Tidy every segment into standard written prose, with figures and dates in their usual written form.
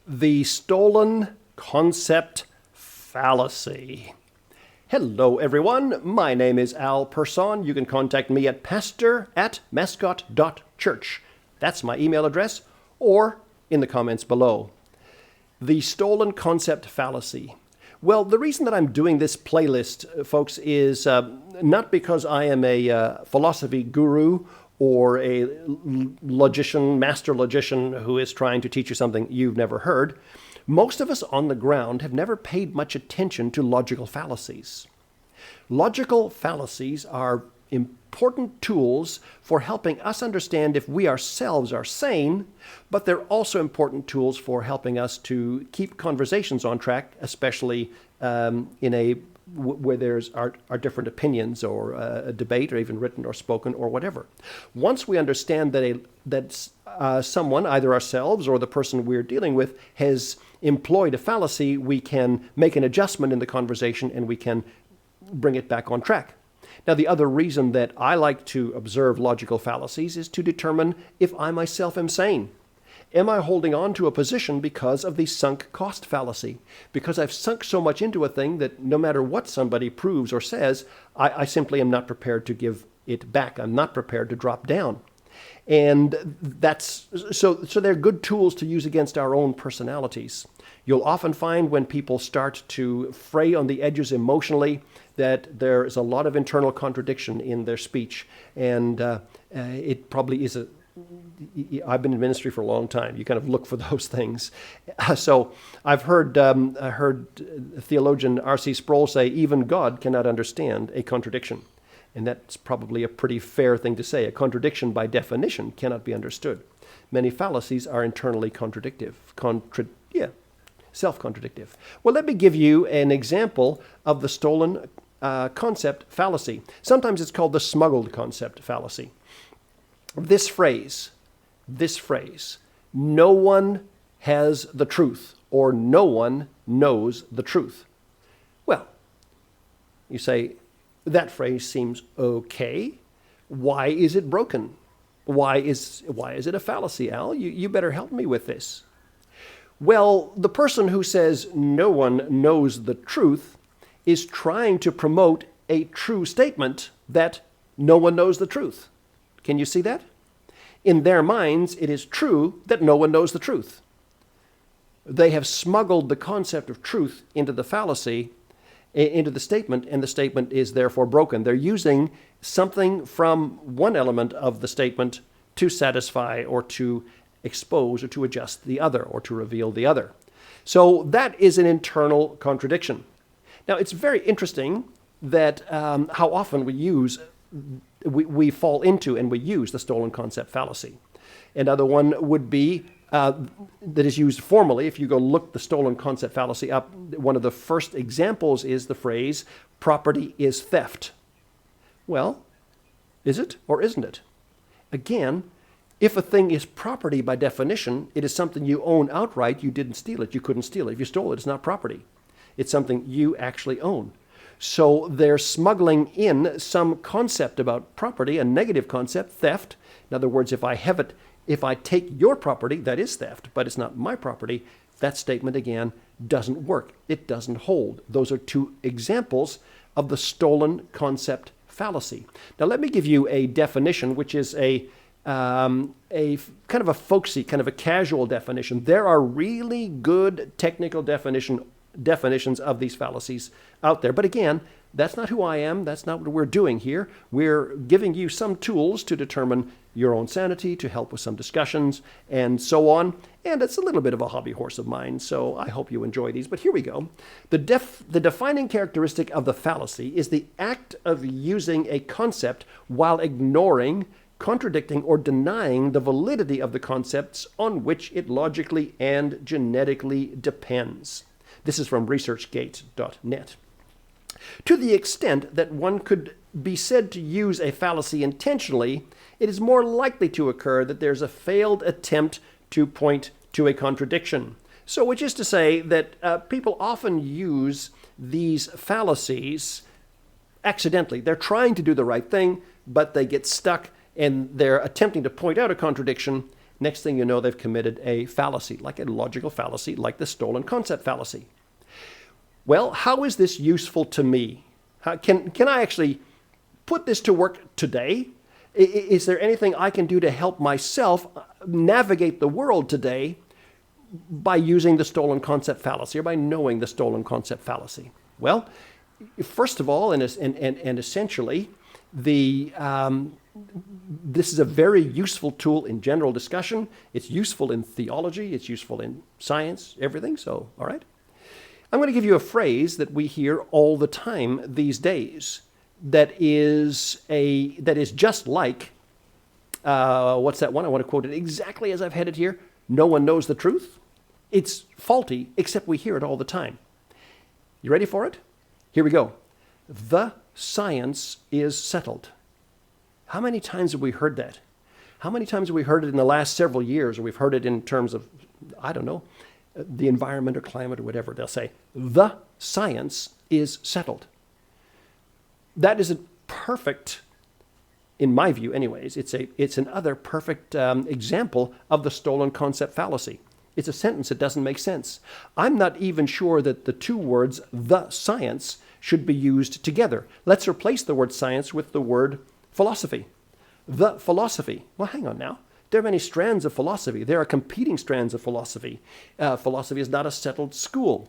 The stolen concept fallacy. Hello, everyone. My name is Al Person. You can contact me at pastor@mascot.church. That's my email address, or in the comments below. The stolen concept fallacy. Well, the reason that I'm doing this playlist, folks, is not because I am a philosophy guru or a logician, master logician who is trying to teach you something you've never heard. Most of us on the ground have never paid much attention to logical fallacies. Logical fallacies are important tools for helping us understand if we ourselves are sane, but they're also important tools for helping us to keep conversations on track, especially where there's are different opinions or a debate, or even written or spoken or whatever. Once we understand that someone, either ourselves or the person we're dealing with, has employed a fallacy, we can make an adjustment in the conversation and we can bring it back on track. Now, the other reason that I like to observe logical fallacies is to determine if I myself am sane. Am I holding on to a position because of the sunk cost fallacy? Because I've sunk so much into a thing that no matter what somebody proves or says, I simply am not prepared to give it back. I'm not prepared to drop down. And that's so they're good tools to use against our own personalities. You'll often find when people start to fray on the edges emotionally that there is a lot of internal contradiction in their speech. And it probably is I've been in ministry for a long time. You kind of look for those things. So I've heard theologian R.C. Sproul say, even God cannot understand a contradiction. And that's probably a pretty fair thing to say. A contradiction, by definition, cannot be understood. Many fallacies are internally contradictive. Self-contradictive. Well, let me give you an example of the stolen concept fallacy. Sometimes it's called the smuggled concept fallacy. This phrase, no one has the truth, or no one knows the truth. Well, you say, that phrase seems okay. Why is it broken? Why is it a fallacy, Al? You better help me with this. Well, the person who says no one knows the truth is trying to promote a true statement that no one knows the truth. Can you see that? In their minds, it is true that no one knows the truth. They have smuggled the concept of truth into the fallacy, into the statement, and the statement is therefore broken. They're using something from one element of the statement to satisfy or to expose or to adjust the other or to reveal the other. So that is an internal contradiction. Now, it's very interesting that how often we fall into and we use the stolen concept fallacy. Another one would be that is used formally. If you go look the stolen concept fallacy up, one of the first examples is the phrase, property is theft. Well, is it or isn't it? Again, if a thing is property by definition, it is something you own outright. You didn't steal it. You couldn't steal it. If you stole it, it's not property. It's something you actually own. So they're smuggling in some concept about property, a negative concept, theft. In other words, if I take your property, that is theft, but it's not my property, that statement again doesn't work. It doesn't hold. Those are two examples of the stolen concept fallacy. Now let me give you a definition, which is a kind of a folksy, kind of a casual definition. There are really good technical definitions of these fallacies out there. But again, that's not who I am. That's not what we're doing here. We're giving you some tools to determine your own sanity, to help with some discussions, and so on. And it's a little bit of a hobby horse of mine, so I hope you enjoy these. But here we go. The defining characteristic of the fallacy is the act of using a concept while ignoring, contradicting, or denying the validity of the concepts on which it logically and genetically depends. This is from ResearchGate.net. To the extent that one could be said to use a fallacy intentionally, it is more likely to occur that there's a failed attempt to point to a contradiction. So, which is to say that people often use these fallacies accidentally. They're trying to do the right thing, but they get stuck and they're attempting to point out a contradiction, Next thing you know, they've committed a fallacy, like a logical fallacy, like the stolen concept fallacy. Well, how is this useful to me? Can I actually put this to work today? Is there anything I can do to help myself navigate the world today by using the stolen concept fallacy or by knowing the stolen concept fallacy? Well, first of all, and essentially, this is a very useful tool in general discussion. It's useful in theology. It's useful in science, everything. So, all right. I'm going to give you a phrase that we hear all the time these days that is just like, what's that one? I want to quote it exactly as I've had it here. No one knows the truth. It's faulty, except we hear it all the time. You ready for it? Here we go. The science is settled. How many times have we heard that? How many times have we heard it in the last several years, or we've heard it in terms of, I don't know, the environment or climate or whatever? They'll say, the science is settled. That is a perfect, in my view anyways, it's another perfect example of the stolen concept fallacy. It's a sentence that doesn't make sense. I'm not even sure that the two words, the science, should be used together. Let's replace the word science with the word philosophy. The philosophy. Well, hang on now. There are many strands of philosophy. There are competing strands of philosophy. Philosophy is not a settled school.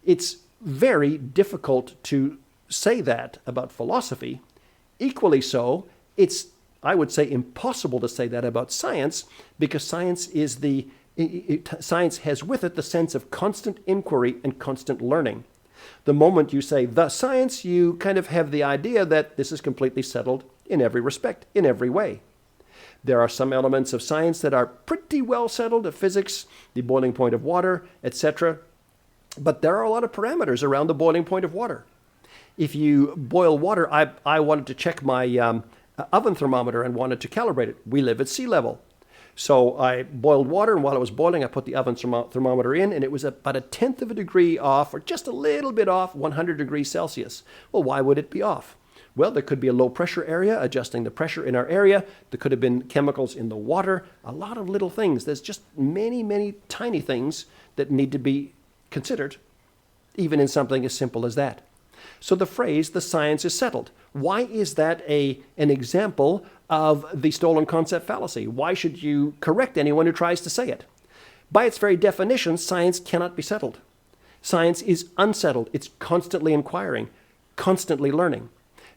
It's very difficult to say that about philosophy. Equally so, it's, I would say, impossible to say that about science, because science has with it the sense of constant inquiry and constant learning. The moment you say the science, you kind of have the idea that this is completely settled in every respect, in every way. There are some elements of science that are pretty well settled, physics, the boiling point of water, etc. But there are a lot of parameters around the boiling point of water. If you boil water, I wanted to check my oven thermometer and wanted to calibrate it. We live at sea level. So I boiled water, and while it was boiling, I put the oven thermometer in, and it was about 1/10 of a degree off, or just a little bit off, 100 degrees Celsius. Well, why would it be off? Well, there could be a low pressure area, adjusting the pressure in our area. There could have been chemicals in the water, a lot of little things. There's just many, many tiny things that need to be considered, even in something as simple as that. So the phrase, the science is settled. Why is that an example of the stolen concept fallacy? Why should you correct anyone who tries to say it? By its very definition, science cannot be settled. Science is unsettled. It's constantly inquiring, constantly learning.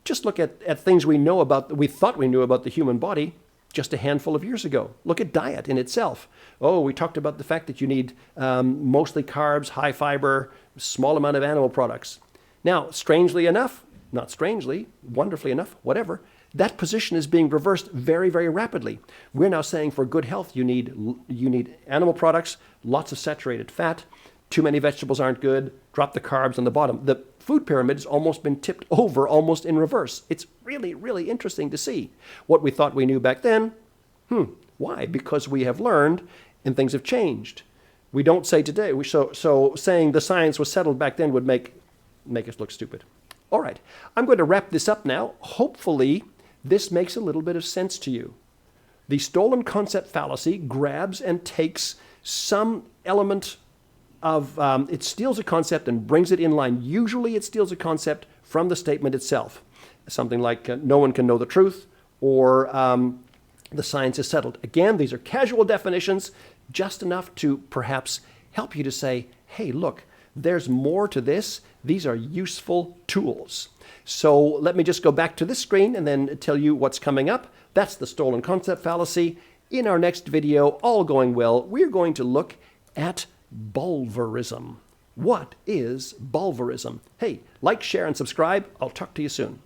Just look at things we thought we knew about the human body just a handful of years ago. Look at diet in itself. Oh, we talked about the fact that you need mostly carbs, high fiber, small amount of animal products. Now, strangely enough, not strangely, wonderfully enough, whatever, that position is being reversed very, very rapidly. We're now saying for good health, you need animal products, lots of saturated fat, too many vegetables aren't good, drop the carbs on the bottom. The food pyramid has almost been tipped over, almost in reverse. It's really, really interesting to see. What we thought we knew back then, why? Because we have learned and things have changed. We don't say today, so saying the science was settled back then would make us look stupid. All right, I'm going to wrap this up now. Hopefully, this makes a little bit of sense to you. The stolen concept fallacy grabs and takes some element of, it steals a concept and brings it in line. Usually it steals a concept from the statement itself. Something like no one can know the truth, or the science is settled. Again, these are casual definitions, just enough to perhaps help you to say, hey, look, there's more to this. These are useful tools. So let me just go back to this screen and then tell you what's coming up. That's the stolen concept fallacy. In our next video, all going well, we're going to look at bulverism. What is bulverism? Hey, like, share, and subscribe. I'll talk to you soon.